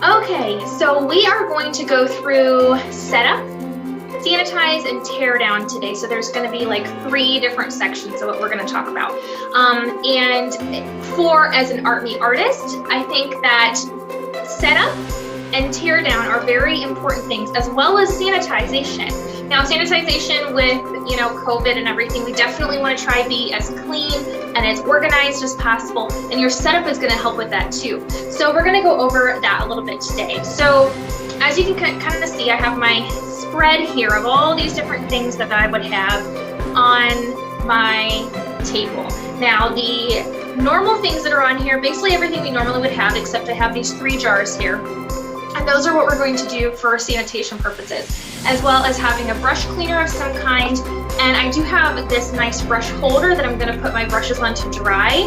Okay, so we are going to go through setup, sanitize, and tear down today. So there's going to be like 3 different sections of what we're going to talk about. And as an art me artist, I think that setup and tear down are very important things, as well as sanitization. Now, sanitization with, COVID and everything, we definitely want to try be as clean and as organized as possible. And your setup is going to help with that too. So we're going to go over that a little bit today. So as you can kind of see, I have my spread here of all these different things that I would have on my table. Now, the normal things that are on here, basically everything we normally would have, except I have these 3 jars here. And those are what we're going to do for sanitation purposes, as well as having a brush cleaner of some kind. And I do have this nice brush holder that I'm going to put my brushes on to dry.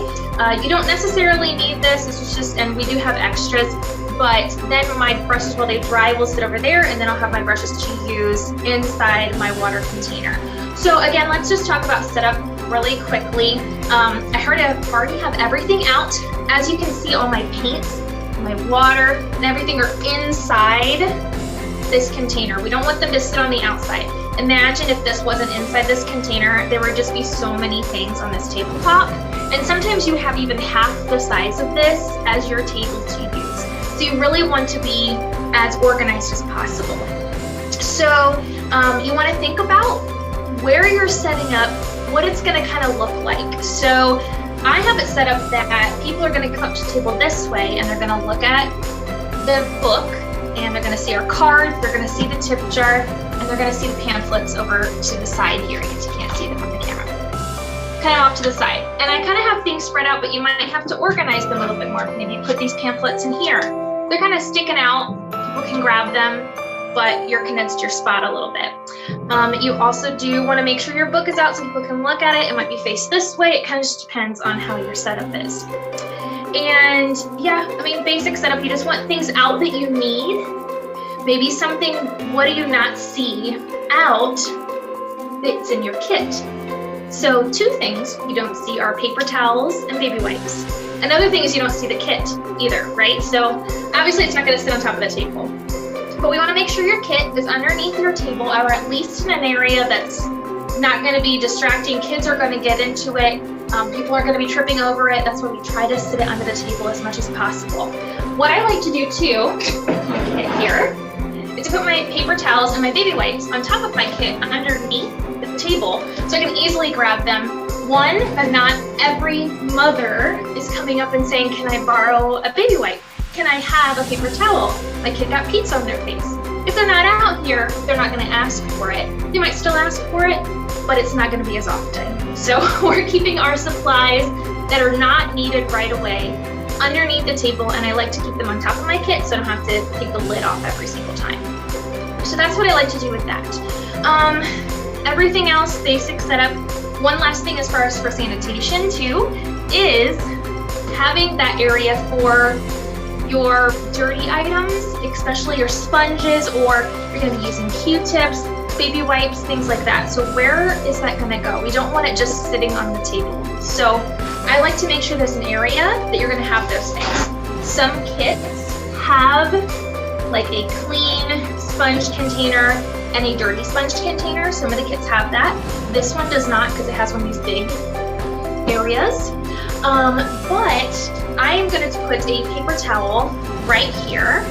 You don't necessarily need this. This is just, and we do have extras, but then my brushes, while they dry, will sit over there, and then I'll have my brushes to use inside my water container. So again, let's just talk about setup really quickly. I already have everything out. As you can see, all my paints, my water, and everything are inside this container. We don't want them to sit on the outside. Imagine if this wasn't inside this container, there would just be so many things on this tabletop. And sometimes you have even half the size of this as your table to use. So you really want to be as organized as possible. So you want to think about where you're setting up, what it's going to kind of look like. So I have it set up that people are going to come up to the table this way, and they're going to look at the book, and they're going to see our cards, they're going to see the tip jar, and they're going to see the pamphlets over to the side here. You can't see them on the camera. Kind of off to the side. And I kind of have things spread out, but you might have to organize them a little bit more. Maybe put these pamphlets in here. They're kind of sticking out. People can grab them, but you're condensed your spot a little bit. You also do want to make sure your book is out so people can look at it. It might be faced this way. It kind of just depends on how your setup is. And yeah, basic setup, you just want things out that you need. Maybe something, what do you not see out that's in your kit? So 2 things you don't see are paper towels and baby wipes. Another thing is you don't see the kit either, right? So obviously it's not going to sit on top of the table. But we want to make sure your kit is underneath your table, or at least in an area that's not going to be distracting. Kids are going to get into it. People are going to be tripping over it. That's why we try to sit it under the table as much as possible. What I like to do too, kit here, is to put my paper towels and my baby wipes on top of my kit underneath the table, so I can easily grab them. One, but not every mother is coming up and saying, can I borrow a baby wipe? Can I have a paper towel? My kid got pizza on their face. If they're not out here, they're not going to ask for it. They might still ask for it, but it's not going to be as often. So we're keeping our supplies that are not needed right away underneath the table, and I like to keep them on top of my kit so I don't have to take the lid off every single time. So that's what I like to do with that. Everything else, basic setup. One last thing as far as for sanitation too, is having that area for your dirty items, especially your sponges, or you're going to be using Q-tips, baby wipes, things like that. So where is that going to go? We don't want it just sitting on the table. So I like to make sure there's an area that you're going to have those things. Some kits have like a clean sponge container and a dirty sponge container. Some of the kits have that. This one does not, because it has one of these big areas. But I am going to put a paper towel right here,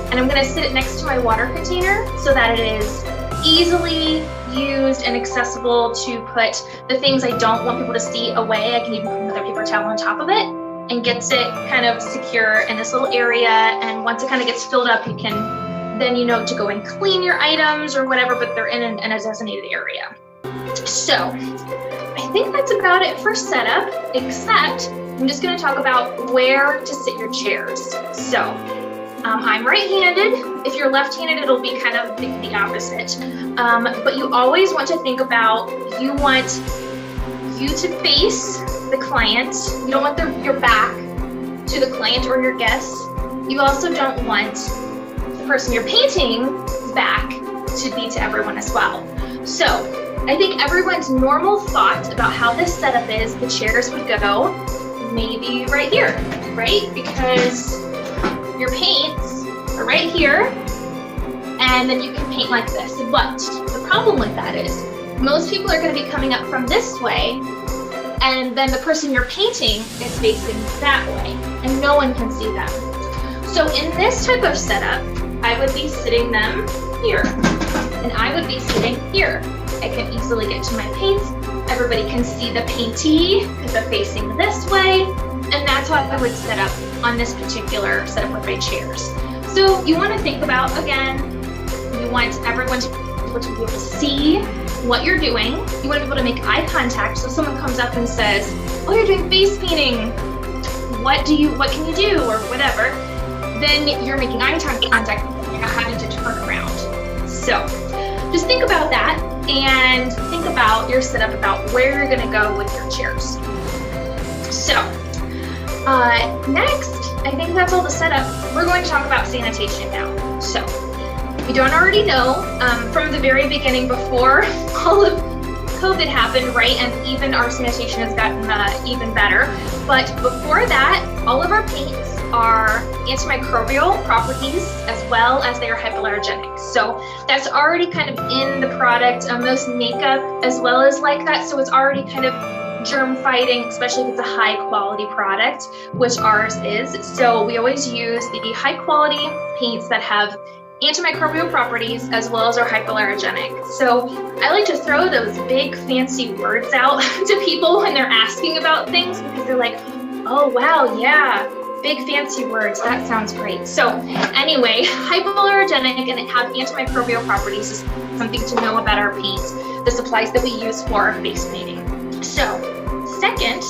and I'm going to sit it next to my water container so that it is easily used and accessible to put the things I don't want people to see away. I can even put another paper towel on top of it and gets it kind of secure in this little area. And once it kind of gets filled up, you can then to go and clean your items or whatever, but they're in a designated area. So I think that's about it for setup, except I'm just going to talk about where to sit your chairs. So I'm right-handed. If you're left-handed, it'll be kind of the opposite. But you always want to think about, you want you to face the client. You don't want your back to the client or your guests. You also don't want the person you're painting's back to be to everyone as well. So I think everyone's normal thought about how this setup is, the chairs would go maybe right here, right? Because your paints are right here, and then you can paint like this. But the problem with that is most people are going to be coming up from this way, and then the person you're painting is facing that way, and no one can see them. So in this type of setup, I would be sitting them here, and I would be sitting here. I can easily get to my paints. Everybody can see the paintee because they're facing this way, and that's how I would set up on this particular setup with my chairs. So you want to think about, again, you want everyone to be able to see what you're doing. You want to be able to make eye contact. So if someone comes up and says, oh, you're doing face painting, what can you do, or whatever, then you're making eye contact, you're not having to turn around. So just think about that, and think about your setup, about where you're going to go with your chairs. So next, I think that's all the setup. We're going to talk about sanitation now. So if you don't already know, from the very beginning, before all of COVID happened, right, and even our sanitation has gotten even better, but before that, all of our paints are antimicrobial properties as well as they are hypoallergenic. So that's already kind of in the product. Most makeup as well as like that, so it's already kind of germ fighting, especially if it's a high quality product, which ours is. So we always use the high quality paints that have antimicrobial properties as well as are hypoallergenic. So I like to throw those big fancy words out to people when they're asking about things, because they're like, oh wow, yeah, big fancy words, that sounds great. So anyway, hypoallergenic and it have antimicrobial properties is something to know about our paints, the supplies that we use for our face painting. So second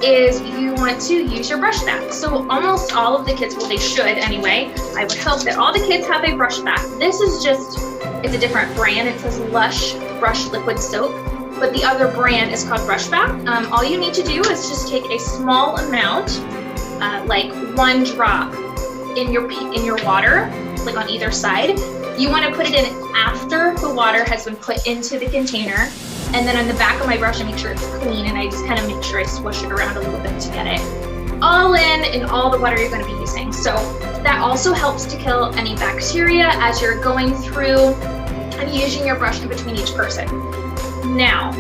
is you want to use your brush back. So almost all of the kids, well, they should anyway. I would hope that all the kids have a brush back. This is just, it's a different brand. It says Lush Brush Liquid Soap, but the other brand is called Brush Back. All you need to do is just take a small amount, like 1 drop in your water, like on either side. You want to put it in after the water has been put into the container. And then on the back of my brush, I make sure it's clean, and I just kind of make sure I swish it around a little bit to get it all in all the water you're going to be using. So that also helps to kill any bacteria as you're going through and using your brush in between each person. Now,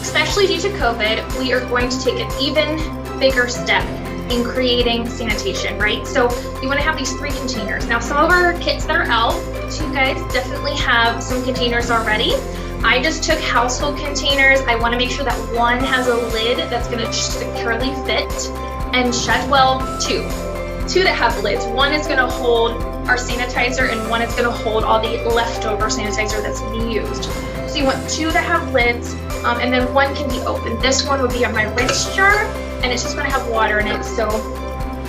especially due to COVID, we are going to take an even bigger step in creating sanitation, right? So you want to have these 3 containers. Now, some of our kits that are out, so you guys definitely have some containers already. I just took household containers. I want to make sure that one has a lid that's going to securely fit and shut. Well, two that have lids. One is going to hold our sanitizer, and one is going to hold all the leftover sanitizer that's being used. So you want 2 that have lids, and then one can be open. This one would be on my rinse jar, and it's just going to have water in it, so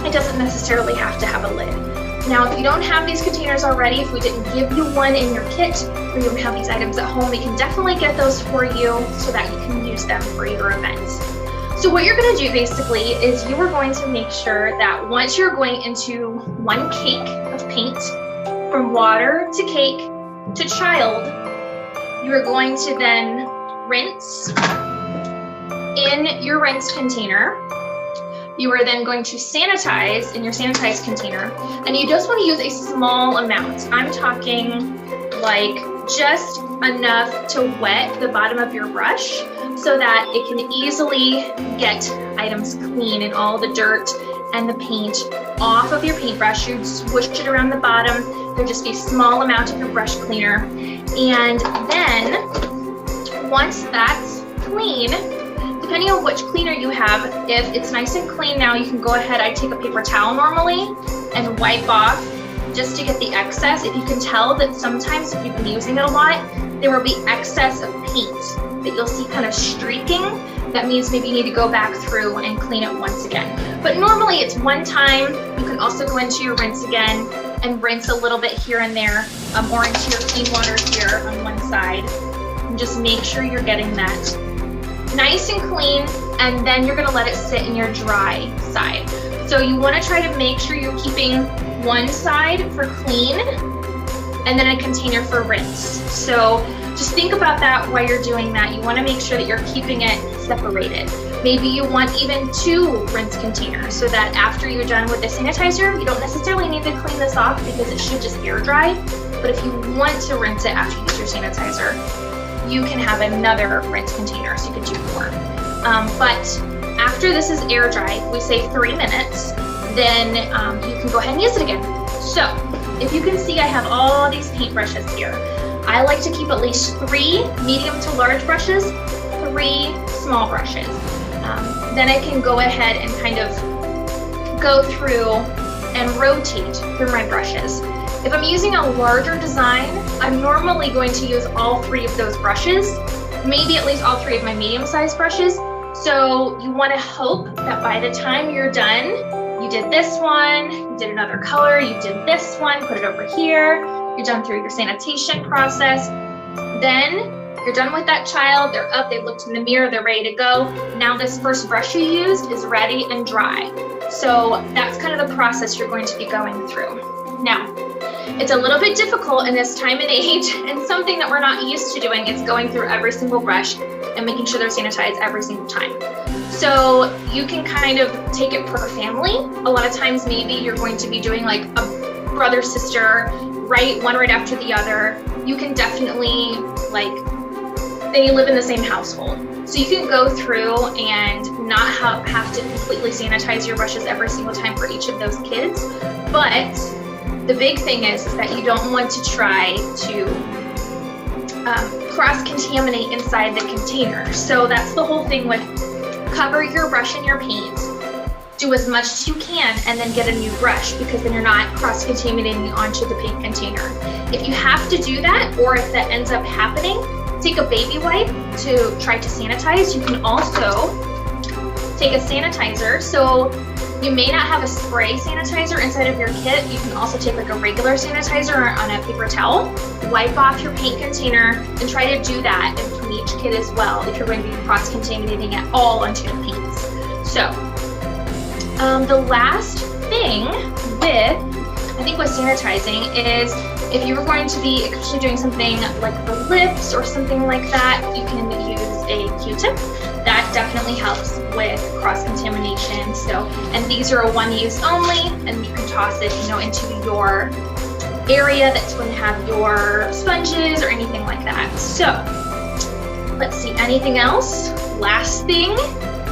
it doesn't necessarily have to have a lid. Now, if you don't have these containers already, if we didn't give you one in your kit, or you don't have these items at home, we can definitely get those for you so that you can use them for your events. So what you're going to do basically is you are going to make sure that once you're going into 1 cake of paint, from water to cake to child, you are going to then rinse in your rinse container. You are then going to sanitize in your sanitized container, and you just want to use a small amount. I'm talking like just enough to wet the bottom of your brush so that it can easily get items clean and all the dirt and the paint off of your paintbrush. You'd swish it around the bottom. There'd just be a small amount of your brush cleaner. And then once that's clean, depending on which cleaner you have, if it's nice and clean now, you can go ahead. I take a paper towel normally and wipe off just to get the excess. If you can tell that sometimes if you've been using it a lot, there will be excess of paint that you'll see kind of streaking. That means maybe you need to go back through and clean it once again. But normally it's one time. You can also go into your rinse again and rinse a little bit here and there, or into your clean water here on one side. And just make sure you're getting that nice and clean, and then you're gonna let it sit in your dry side. So you wanna try to make sure you're keeping one side for clean and then a container for rinse. So just think about that while you're doing that. You wanna make sure that you're keeping it separated. Maybe you want even 2 rinse containers so that after you're done with the sanitizer, you don't necessarily need to clean this off because it should just air dry. But if you want to rinse it after you use your sanitizer, you can have another rinse container, so you could do 4. But after this is air dry, we say 3 minutes, then you can go ahead and use it again. So if you can see, I have all these paintbrushes here. I like to keep at least 3 medium to large brushes, 3 small brushes. Then I can go ahead and kind of go through and rotate through my brushes. If I'm using a larger design, I'm normally going to use all 3 of those brushes, maybe at least all 3 of my medium-sized brushes. So you want to hope that by the time you're done, you did this one, you did another color, you did this one, put it over here, you're done through your sanitation process. Then you're done with that child, they're up, they've looked in the mirror, they're ready to go. Now this first brush you used is ready and dry. So that's kind of the process you're going to be going through. Now, it's a little bit difficult in this time and age, and something that we're not used to doing is going through every single brush and making sure they're sanitized every single time. So you can kind of take it per family. A lot of times maybe you're going to be doing like a brother, sister, one right after the other. You can definitely, like, they live in the same household. So you can go through and not have to completely sanitize your brushes every single time for each of those kids. But the big thing is that you don't want to try to cross-contaminate inside the container. So that's the whole thing with cover your brush in your paint, do as much as you can, and then get a new brush, because then you're not cross-contaminating onto the paint container. If you have to do that, or if that ends up happening, take a baby wipe to try to sanitize. You can also take a sanitizer. So you may not have a spray sanitizer inside of your kit. You can also take like a regular sanitizer on a paper towel, wipe off your paint container, and try to do that in between each kit as well if you're going to be cross-contaminating at all onto your paints. So the last thing with sanitizing is if you were going to be actually doing something like the lips or something like that, you can use a Q-tip. That definitely helps with cross-contamination. So, and these are a one-use only, and you can toss it, into your area that's going to have your sponges or anything like that. So, let's see, anything else? Last thing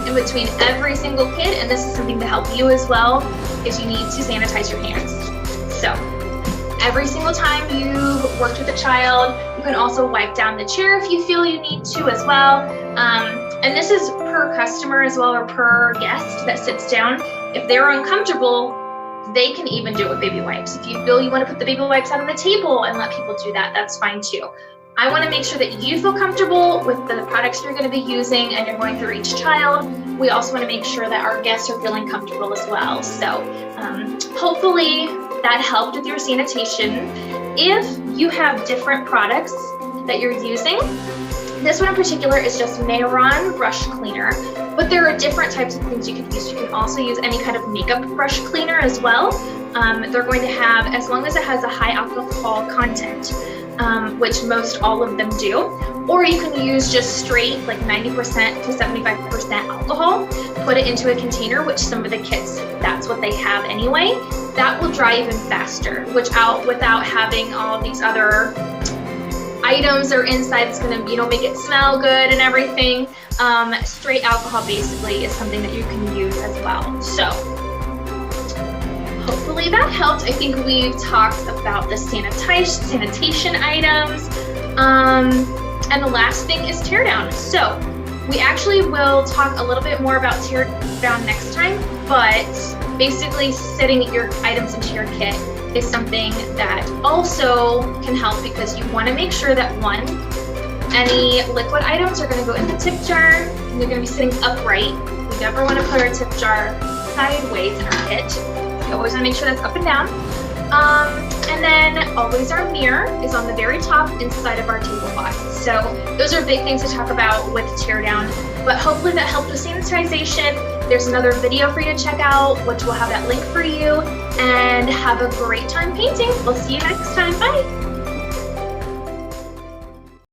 in between every single kid, and this is something to help you as well, is you need to sanitize your hands. So, every single time you've worked with a child, you can also wipe down the chair if you feel you need to as well. And this is per customer as well, or per guest that sits down. If they're uncomfortable, they can even do it with baby wipes. If you feel you want to put the baby wipes out on the table and let people do that, that's fine too. I want to make sure that you feel comfortable with the products you're going to be using and you're going through each child. We also want to make sure that our guests are feeling comfortable as well. So hopefully that helped with your sanitation. If you have different products that you're using, this one in particular is just Mayron brush cleaner, but there are different types of things you can use. You can also use any kind of makeup brush cleaner as well. They're going to have, as long as it has a high alcohol content, which most all of them do, or you can use just straight like 90% to 75% alcohol, put it into a container, which some of the kits, that's what they have anyway. That will dry even faster, without having all of these other items that are inside. It's going to, make it smell good and everything. Straight alcohol basically is something that you can use as well. So hopefully that helped. I think we've talked about the sanitation items. And the last thing is tear down. So we actually will talk a little bit more about tear down next time, but basically setting your items into your kit is something that also can help, because you want to make sure that any liquid items are going to go in the tip jar and they're going to be sitting upright. We never want to put our tip jar sideways in our kit. You always want to make sure that's up and down. And then always our mirror is on the very top inside of our tablecloth. So those are big things to talk about with tear down, but hopefully that helped with sanitization. There's another video for you to check out, which will have that link for you, and have a great time painting. We'll see you next time. Bye.